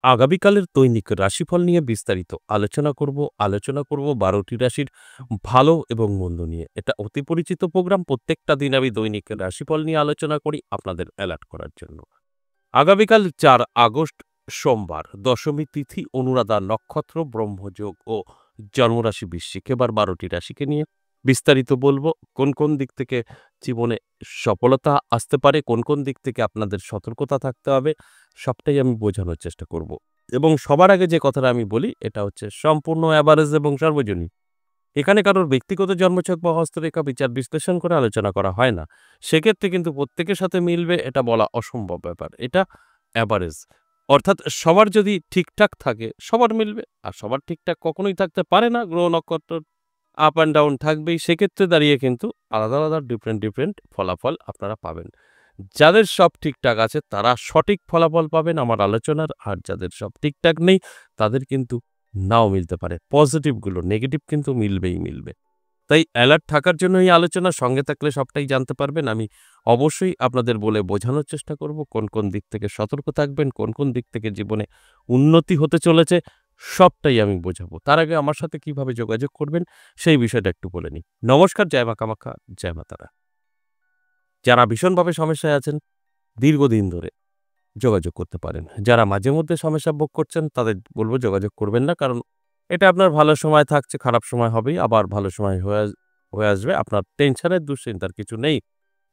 আগামীকালের দৈনিক রাশিফল নিয়ে বিস্তারিত আলোচনা করব ১২টি রাশির ভালো এবং মন্দ নিয়ে। এটা অতি পরিচিত প্রোগ্রাম। প্রত্যেকটা দিন আমি দৈনিক রাশিফল নিয়ে আলোচনা করি আপনাদের অ্যালার্ট করার জন্য। আগামীকাল ৪ আগস্ট সোমবার, দশমী তিথি, অনুরাধা নক্ষত্র, ব্রহ্মযোগ ও জন্মরাশি বৃশ্চিক। এবার ১২টি রাশিকে নিয়ে বিস্তারিত বলবো। কোন কোন দিক থেকে জীবনে সফলতা আসতে পারে, কোন কোন দিক থেকে আপনাদের সতর্কতা থাকতে হবে, সবটাই আমি বোঝানোর চেষ্টা করব। এবং সবার আগে যে কথাটা আমি বলি, এটা হচ্ছে সম্পূর্ণ অ্যাভারেজ এবং সর্বজনীন। এখানে কারোর ব্যক্তিগত জন্মছক বা হস্তরেখা বিচার বিশ্লেষণ করে আলোচনা করা হয় না। সেক্ষেত্রে কিন্তু প্রত্যেকের সাথে মিলবে এটা বলা অসম্ভব ব্যাপার। এটা অ্যাভারেজ। অর্থাৎ সবার যদি ঠিকঠাক থাকে সবার মিলবে। আর সবার ঠিকঠাক কখনোই থাকতে পারে না। গ্রহ নক্ষত্র আপ অ্যান্ড ডাউন থাকবেই। সেক্ষেত্রে দাঁড়িয়ে কিন্তু আলাদা ডিফারেন্ট ফলাফল আপনারা পাবেন। যাদের সব ঠিকঠাক আছে তারা সঠিক ফলাফল পাবেন আমার আলোচনার। আর যাদের সব ঠিকঠাক নেই তাদের কিন্তু নাও মিলতে পারে। পজিটিভগুলো, নেগেটিভ কিন্তু মিলবে। তাই অ্যালার্ট থাকার জন্য এই আলোচনা, সঙ্গে থাকলে সবটাই জানতে পারবেন। আমি অবশ্যই আপনাদের বলে বোঝানোর চেষ্টা করব কোন দিক থেকে সতর্ক থাকবেন, কোন দিক থেকে জীবনে উন্নতি হতে চলেছে, সবটাই আমি বোঝাবো। তার আগে আমার সাথে কিভাবে যোগাযোগ করবেন সেই বিষয়টা একটু বলে নিই। নমস্কার, জয় মা কামাখ্যা, জয় মা তারা। যারা ভীষণভাবে সমস্যায় আছেন দীর্ঘদিন ধরে যোগাযোগ করতে পারেন। যারা মাঝে মধ্যে সমস্যা ভোগ করছেন তাদের বলব যোগাযোগ করবেন না। কারণ এটা আপনার ভালো সময় থাকছে, খারাপ সময় হবেই, আবার ভালো সময় হয়ে আসবে। আপনার টেনশনের, দুশ্চিন্তার কিছু নেই।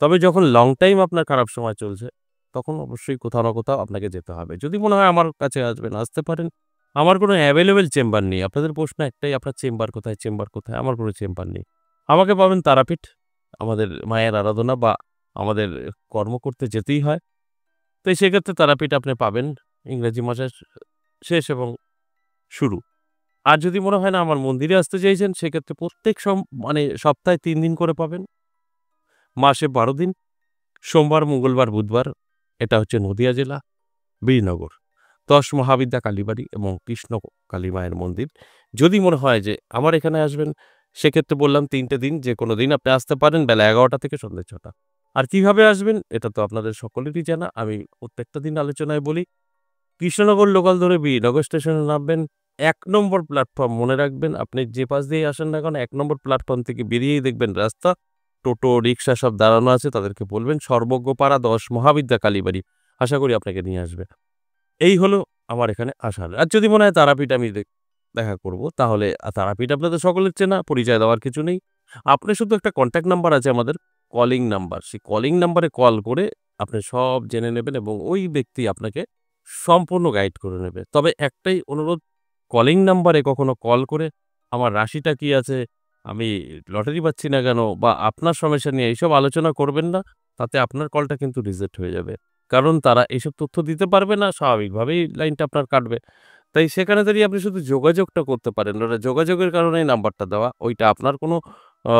তবে যখন লং টাইম আপনার খারাপ সময় চলছে, তখন অবশ্যই কোথাও না কোথাও আপনাকে যেতে হবে। যদি মনে হয় আমার কাছে আসবেন, আসতে পারেন। আমার কোনো অ্যাভেইলেবল চেম্বার নেই। আপনাদের প্রশ্ন একটাই, আপনার চেম্বার কোথায়, চেম্বার কোথায়? আমার কোনো চেম্বার নেই। আমাকে পাবেন তারাপীঠ। আমাদের মায়ের আরাধনা বা আমাদের কর্ম করতে যেতেই হয়। তো সেক্ষেত্রে তারাপীঠ আপনি পাবেন ইংরেজি মাসের শেষ এবং শুরু। আর যদি মনে হয় না আমার মন্দিরে আসতে চাইছেন, সেক্ষেত্রে প্রত্যেক মানে সপ্তাহে ৩ দিন করে পাবেন। মাসে ১২ দিন, সোমবার, মঙ্গলবার, বুধবার। এটা হচ্ছে নদিয়া জেলা, বীরনগর। ১০ মহাবিদ্যা কালীবাড়ি এবং কৃষ্ণ কালী মায়ের মন্দির। যদি মনে হয় যে আমার এখানে আসবেন, সেক্ষেত্রে বললাম ৩ টে দিন, যেকোনো দিন আপনি আসতে পারেন বেলা ১১টা থেকে সন্ধ্যে ৬টা। আর কিভাবে আসবেন এটা তো আপনাদের সকলেরই জানা। আমি প্রত্যেকটা দিন আলোচনায় বলি। কৃষ্ণনগর লোকাল ধরে বীরনগর স্টেশনে নামবেন। ১ নম্বর প্ল্যাটফর্ম মনে রাখবেন। আপনি যে পাশ দিয়েই আসেন না কেন ১ নম্বর প্ল্যাটফর্ম থেকে বেরিয়েই দেখবেন রাস্তা। টোটো, রিক্সা সব দাঁড়ানো আছে। তাদেরকে বলবেন সর্বজ্ঞপাড়া ১০ মহাবিদ্যা কালীবাড়ি। আশা করি আপনাকে নিয়ে আসবে। এই হলো আমার এখানে আসার। আর যদি মনে হয় তারাপীঠ আমি দেখা করব, তাহলে তারাপীঠ আপনাদের সকলের চেনা, পরিচয় দেওয়ার কিছু নেই। আপনি শুধু একটা কনট্যাক্ট নাম্বার আছে আমাদের, কলিং নাম্বার। সেই কলিং নাম্বারে কল করে আপনি সব জেনে নেবেন এবং ওই ব্যক্তি আপনাকে সম্পূর্ণ গাইড করে নেবে। তবে একটাই অনুরোধ, কলিং নাম্বারে কখনো কল করে আমার রাশিটা কি আছে, আমি লটারি পাচ্ছি না কেন বা আপনার সমস্যা নিয়ে এইসব আলোচনা করবেন না। তাতে আপনার কলটা কিন্তু রিজেক্ট হয়ে যাবে। কারণ তারা এইসব তথ্য দিতে পারবে না, স্বাভাবিকভাবেই লাইনটা আপনার কাটবে। তাই সেখানে দাঁড়িয়ে আপনি শুধু যোগাযোগটা করতে পারেন। ওটা যোগাযোগের কারণেই নাম্বারটা দেওয়া। ওইটা আপনার কোনো আ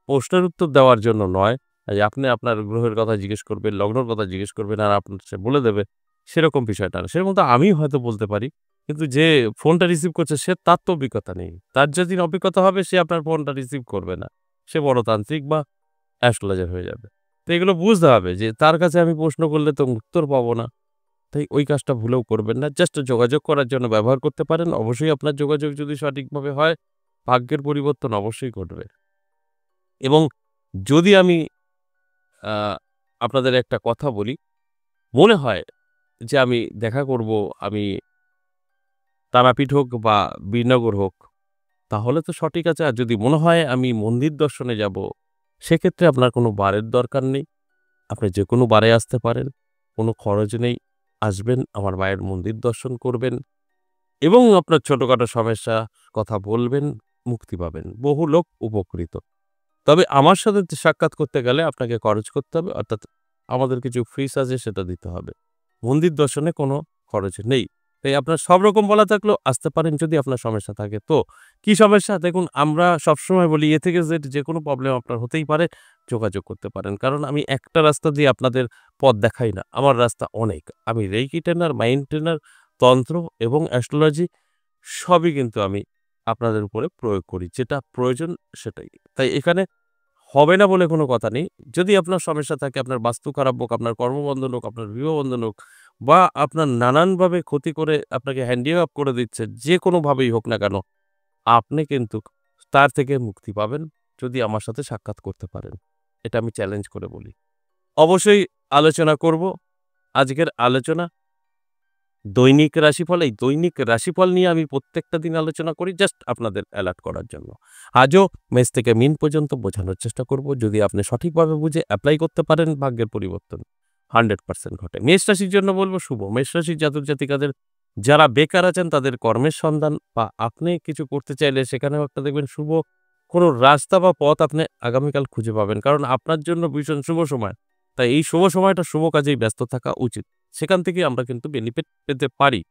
প্রশ্নের উত্তর দেওয়ার জন্য নয়। যে আপনি আপনার গ্রহের কথা জিজ্ঞেস করবেন, লগ্নর কথা জিজ্ঞেস করবেন আর আপনার সে বলে দেবে, সেরকম বিষয়টা না। সেরকম তো আমিই হয়তো বলতে পারি। কিন্তু যে ফোনটা রিসিভ করছে তার তো অভিজ্ঞতা নেই। তার যেদিন অভিজ্ঞতা হবে সে আপনার ফোনটা রিসিভ করবে না। সে বড় তান্ত্রিক বা অ্যাস্ট্রোলজার হয়ে যাবে। তো এগুলো বুঝতে হবে যে তার কাছে আমি প্রশ্ন করলে তো উত্তর পাবো না। তাই ওই কাজটা ভুলেও করবেন না। জাস্ট যোগাযোগ করার জন্য ব্যবহার করতে পারেন। অবশ্যই আপনার যোগাযোগ যদি সঠিকভাবে হয়, ভাগ্যের পরিবর্তন অবশ্যই ঘটবে। এবং যদি আমি আ আপনাদের একটা কথা বলি, মনে হয় যে আমি দেখা করব, আমি তারাপীঠ হোক বা বীরনগর হোক, তাহলে তো সঠিক আছে। আর যদি মনে হয় আমি মন্দির দর্শনে যাব, সেক্ষেত্রে আপনার কোনো বারের দরকার নেই। আপনি যেকোনো বারে আসতে পারেন। কোনো খরচ নেই। আসবেন, আমার মায়ের মন্দির দর্শন করবেন এবং আপনার ছোটখাটো সমস্যা কথা বলবেন, মুক্তি পাবেন। বহু লোক উপকৃত। তবে আমার সাথে সাক্ষাৎ করতে গেলে আপনাকে খরচ করতে হবে। অর্থাৎ আমাদের কিছু ফিস আছে, সেটা দিতে হবে। মন্দির দর্শনে কোনো খরচ নেই। তাই আপনার সব রকম বলা থাকলেও আসতে পারেন যদি আপনার সমস্যা থাকে। তো কি সমস্যা? দেখুন, আমরা সবসময় বলি A থেকে Z যেকোনো প্রবলেম আপনার হতেই পারে, যোগাযোগ করতে পারেন। কারণ আমি একটা রাস্তা দিয়ে আপনাদের পথ দেখাই না। আমার রাস্তা অনেক। আমি রেইকি ট্রেনার, মাইন্ড ট্রেনার, তন্ত্র এবং অ্যাস্ট্রোলজি সবই কিন্তু আমি আপনাদের উপরে প্রয়োগ করি। যেটা প্রয়োজন সেটাই। তাই এখানে হবে না বলে কোনো কথা নেই। যদি আপনার সমস্যা থাকে, আপনার বাস্তু খারাপ হোক, আপনার কর্মবন্ধন হোক, আপনার বিবাহ বন্ধন হোক বা আপনার নানানভাবে ক্ষতি করে আপনাকে হ্যান্ডিক্যাপ করে দিচ্ছে, যে কোনোভাবেই হোক না কেন, আপনি কিন্তু তার থেকে মুক্তি পাবেন যদি আমার সাথে সাক্ষাৎ করতে পারেন। এটা আমি চ্যালেঞ্জ করে বলি। অবশ্যই আলোচনা করব। আজকের আলোচনা দৈনিক রাশিফল। এই দৈনিক রাশিফল নিয়ে আমি প্রত্যেকটা দিন আলোচনা করি জাস্ট আপনাদের অ্যালার্ট করার জন্য। আজও মেষ থেকে মিন পর্যন্ত বোঝানোর চেষ্টা করব। যদি আপনি সঠিকভাবে বুঝে এপ্লাই করতে পারেন, ভাগ্যের পরিবর্তন 100% ঘটে। মেষ রাশির জন্য বলব শুভ। মেষ রাশির জাতক-জাতিকাদের যারা বেকার আছেন তাদের কর্মের সন্ধান বা আপনি কিছু করতে চাইলে সেখানেও একটা দেখবেন শুভ কোনো রাস্তা বা পথ আপনি আগামীকাল খুঁজে পাবেন। কারণ আপনার জন্য ভীষণ শুভ সময়। তাই এই শুভ সময়টা শুভ কাজেই ব্যস্ত থাকা উচিত। সেখান থেকে আমরা কিন্তু বেনিফিট পেতে পারি।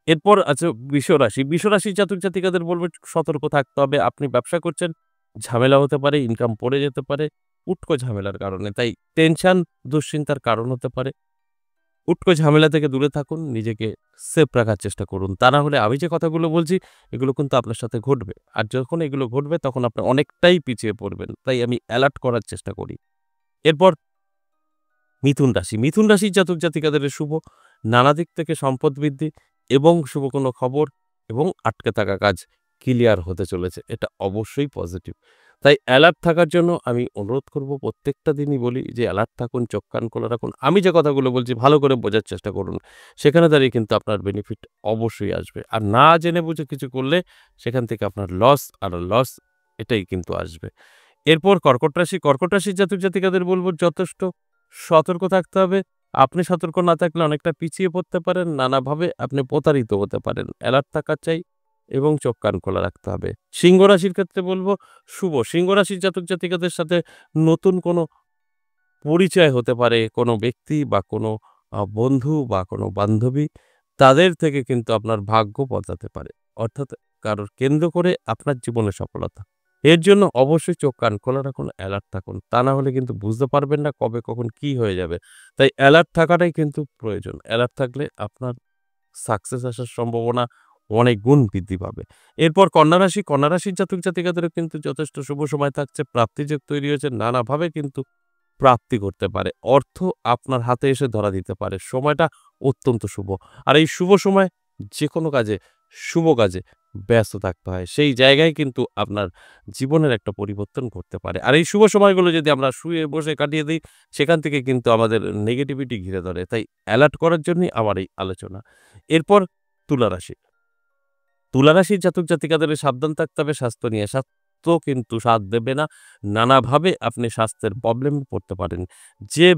এরপর আছে বৃষরাশি। বৃষরাশির জাতক-জাতিকাদের বলব সতর্ক থাকতে হবে। আপনি ব্যবসা করছেন, ঝামেলা হতে পারে, ইনকাম পড়ে যেতে পারে উটকো ঝামেলার কারণে। তাই টেনশন, দুশ্চিন্তার কারণ হতে পারে। উটকো ঝামেলা থেকে দূরে থাকুন, নিজেকে সেফ রাখার চেষ্টা করুন। তা না হলে আমি যে কথাগুলো বলছি এগুলো কিন্তু আপনার সাথে ঘটবে। আর যখন এগুলো ঘটবে তখন আপনি অনেকটাই পিছিয়ে পড়বেন। তাই আমি অ্যালার্ট করার চেষ্টা করি। এরপর মিথুন রাশি। মিথুন রাশির জাতক-জাতিকাদের শুভ নানা দিক থেকে সম্পদ বৃদ্ধি এবং শুভ কোনো খবর এবং আটকে থাকা কাজ ক্লিয়ার হতে চলেছে। এটা অবশ্যই পজিটিভ। তাই অ্যালার্ট থাকার জন্য আমি অনুরোধ করব প্রত্যেকটা দিনই বলি যে অ্যালার্ট থাকুন, চোখ কান খোলা রাখুন। আমি যে কথাগুলো বলছি ভালো করে বোঝার চেষ্টা করুন। সেখানে দাঁড়িয়ে কিন্তু আপনার বেনিফিট অবশ্যই আসবে। আর না জেনে বুঝে কিছু করলে সেখান থেকে আপনার লস আর লস এটাই কিন্তু আসবে। এরপর কর্কট রাশি। কর্কট রাশির জাতক-জাতিকাদের বলব যথেষ্ট সতর্ক থাকতে হবে। আপনি সতর্ক না থাকলে অনেকটা পিছিয়ে পড়তে পারেন। নানাভাবে আপনি প্রতারিত হতে পারেন। অ্যালার্ট থাকা চাই এবং চোখ কান খোলা রাখতে হবে। সিংহ রাশির ক্ষেত্রে বলব শুভ। সিংহ রাশির জাতক-জাতিকাদের সাথে নতুন কোনো পরিচয় হতে পারে, কোনো ব্যক্তি বা কোনো বন্ধু বা কোনো বান্ধবী, তাদের থেকে কিন্তু আপনার ভাগ্য বদলাতে পারে। অর্থাৎ কারোর কেন্দ্র করে আপনার জীবনে সফলতা। এর জন্য অবশ্যই চোখ কান খোলা রাখুন, অ্যালার্ট থাকুন। তা না হলে কিন্তু বুঝতে পারবেন না কবে কখন কি হয়ে যাবে। তাই অ্যালার্ট থাকাটাই কিন্তু প্রয়োজন। অ্যালার্ট থাকলে আপনার সাকসেস আসার সম্ভাবনা অনেক গুণ বৃদ্ধি পাবে। এরপর কন্যা রাশি। কন্যা রাশির জাতক-জাতিকাদেরও কিন্তু যথেষ্ট শুভ সময় থাকছে। প্রাপ্তিযোগ তৈরি হয়েছে। নানাভাবে কিন্তু প্রাপ্তি করতে পারে। অর্থ আপনার হাতে এসে ধরা দিতে পারে। সময়টা অত্যন্ত শুভ। আর এই শুভ সময় যেকোনো কাজে, শুভ কাজে ব্যস্ত থাকতে হয়। সেই জায়গায় কিন্তু আপনার জীবনের একটা পরিবর্তন ঘটতে পারে। আর এই শুভ সময়গুলো যদি আমরা শুয়ে বসে কাটিয়ে দেই, সেখান থেকে কিন্তু আমাদের নেগেটিভিটি ঘিরে ধরে। তাই অ্যালার্ট করার জন্যই আমার এই আলোচনা। এরপর তুলা রাশি। তুলা রাশির জাতক-জাতিকাদের সাবধান থাকতে হবে স্বাস্থ্য নিয়ে। স্বাস্থ্য কিন্তু সাথ দেবে না। নানাভাবে আপনি স্বাস্থ্যের প্রবলেমে পড়তে পারেন। যে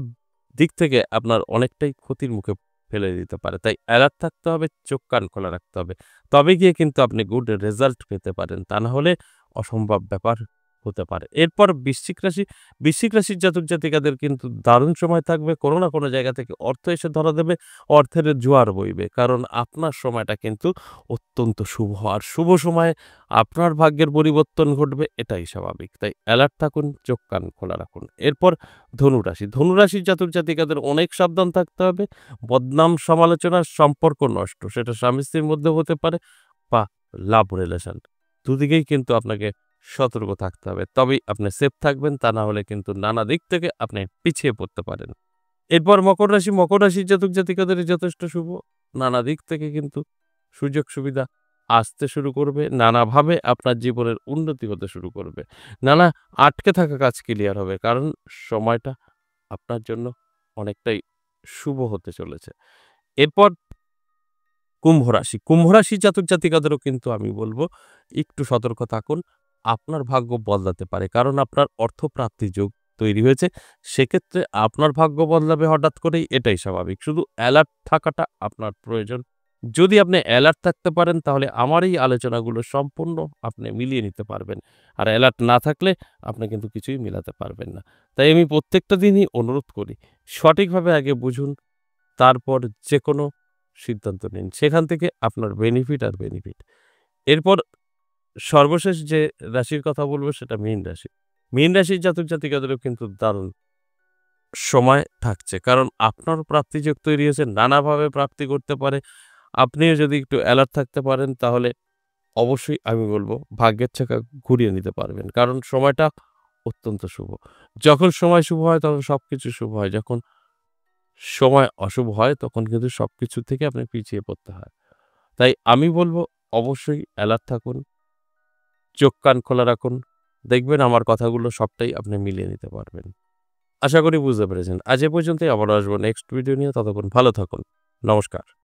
দিক থেকে আপনার অনেকটাই ক্ষতির মুখে ফেলে দিতে পারে। তাই অ্যালার্ট থাকতে হবে, চোখ কান খোলা রাখতে হবে। তবে গিয়ে কিন্তু আপনি গুড রেজাল্ট পেতে পারেন। তা না হলে অসম্ভব ব্যাপার হতে পারে। এরপর বৃশ্চিক রাশি। বৃশ্চিক রাশির জাতক-জাতিকাদের কিন্তু দারুণ সময় থাকবে। কোনো না কোনো জায়গা থেকে অর্থ এসে ধরা দেবে, অর্থের জোয়ার বইবে। কারণ আপনার সময়টা কিন্তু অত্যন্ত শুভ। আর শুভ সময়ে আপনার ভাগ্যের পরিবর্তন ঘটবে এটাই স্বাভাবিক। তাই অ্যালার্ট থাকুন, চোখ কান খোলা রাখুন। এরপর ধনুরাশি। ধনুরাশির জাতক-জাতিকাদের অনেক সাবধান থাকতে হবে। বদনাম, সমালোচনা, সম্পর্ক নষ্ট। সেটা স্বামী-স্ত্রীর মধ্যেও হতে পারে বা লাভ রিলেশন। দুদিকেই কিন্তু আপনাকে সতর্ক থাকতে হবে। তবেই আপনি সেফ থাকবেন। তা না হলে কিন্তু নানা দিক থেকে আপনি পিছিয়ে পড়তে পারেন। এরপর মকর রাশি। মকর রাশির জাতক-জাতিকাদের যথেষ্ট শুভ। নানা দিক থেকে কিন্তু সুযোগ সুবিধা আসতে শুরু করবে। নানাভাবে আপনার জীবনের উন্নতি হতে শুরু করবে। নানা আটকে থাকা কাজ ক্লিয়ার হবে। কারণ সময়টা আপনার জন্য অনেকটাই শুভ হতে চলেছে। এরপর কুম্ভ রাশি। কুম্ভ রাশির জাতক-জাতিকাদেরও কিন্তু আমি বলব একটু সতর্ক থাকুন। আপনার ভাগ্য বদলাতে পারে। কারণ আপনার অর্থপ্রাপ্তির যোগ তৈরি হয়েছে। সেক্ষেত্রে আপনার ভাগ্য বদলাবে হঠাৎ করেই এটাই স্বাভাবিক। শুধু অ্যালার্ট থাকাটা আপনার প্রয়োজন। যদি আপনি অ্যালার্ট থাকতে পারেন তাহলে আমার এই আলোচনাগুলো সম্পূর্ণ আপনি মিলিয়ে নিতে পারবেন। আর অ্যালার্ট না থাকলে আপনি কিন্তু কিছুই মিলাতে পারবেন না। তাই আমি প্রত্যেকটা দিনই অনুরোধ করি সঠিকভাবে আগে বুঝুন, তারপর যেকোনো সিদ্ধান্ত নিন। সেখান থেকে আপনার বেনিফিট আর বেনিফিট। এরপর সর্বশেষ যে রাশির কথা বলব সেটা মীন রাশি। মীন রাশির জাতক-জাতিকাদেরও কিন্তু দারুণ সময় থাকছে। কারণ আপনারও প্রাপ্তিযোগ তৈরি হয়েছে, নানাভাবে প্রাপ্তি করতে পারে। আপনিও যদি একটু অ্যালার্ট থাকতে পারেন তাহলে অবশ্যই আমি বলব ভাগ্যের চাকা ঘুরিয়ে নিতে পারবেন। কারণ সময়টা অত্যন্ত শুভ। যখন সময় শুভ হয় তখন সবকিছু শুভ হয়। যখন সময় অশুভ হয় তখন কিন্তু সবকিছু থেকে আপনি পিছিয়ে পড়তে হয়। তাই আমি বলব অবশ্যই অ্যালার্ট থাকুন, চোখ কান খোলা রাখুন। দেখবেন আমার কথাগুলো সবটাই আপনি মিলিয়ে নিতে পারবেন। আশা করি বুঝতে পেরেছেন। আজ এ পর্যন্তই আবারও আসবো নেক্সট ভিডিও নিয়ে। ততক্ষণ ভালো থাকুন। নমস্কার।